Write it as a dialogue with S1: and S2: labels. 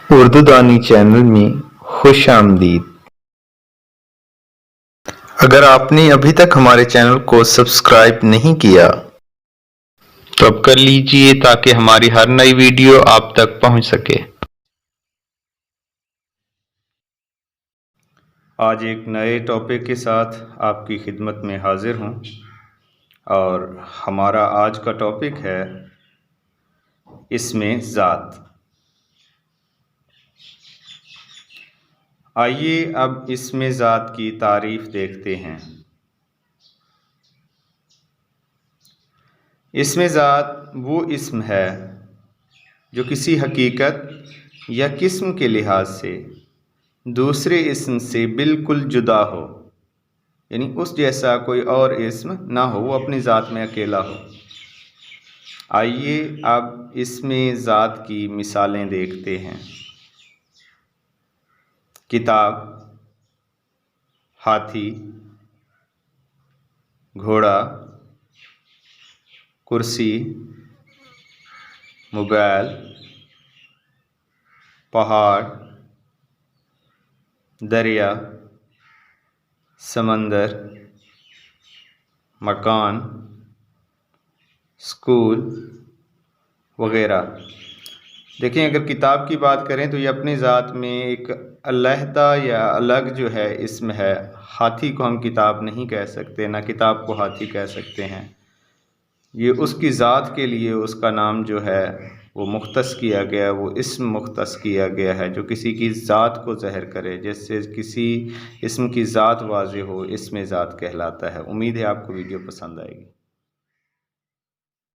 S1: اردو دانی چینل میں خوش آمدید۔ اگر آپ نے ابھی تک ہمارے چینل کو سبسکرائب نہیں کیا تو اب کر لیجئے تاکہ ہماری ہر نئی ویڈیو آپ تک پہنچ سکے۔
S2: آج ایک نئے ٹاپک کے ساتھ آپ کی خدمت میں حاضر ہوں اور ہمارا آج کا ٹاپک ہے اسم ذات۔ آئیے اب اسم ذات کی تعریف دیکھتے ہیں۔ اسم ذات وہ اسم ہے جو کسی حقیقت یا قسم کے لحاظ سے دوسرے اسم سے بالکل جدا ہو، یعنی اس جیسا کوئی اور اسم نہ ہو، وہ اپنی ذات میں اکیلا ہو۔ آئیے اب اسم ذات کی مثالیں دیکھتے ہیں۔ کتاب، ہاتھی، گھوڑا، کرسی، موبائل، پہاڑ، دریا، سمندر، مکان، اسکول وغیرہ۔ دیکھیں، اگر کتاب کی بات کریں تو یہ اپنی ذات میں ایک علیحدہ یا الگ جو ہے اسم ہے۔ ہاتھی کو ہم کتاب نہیں کہہ سکتے، نہ کتاب کو ہاتھی کہہ سکتے ہیں۔ یہ اس کی ذات کے لیے اس کا نام جو ہے وہ مختص کیا گیا، وہ اسم مختص کیا گیا ہے جو کسی کی ذات کو ظاہر کرے۔ جس سے کسی اسم کی ذات واضح ہو، اسم ذات کہلاتا ہے۔ امید ہے آپ کو ویڈیو پسند آئے گی۔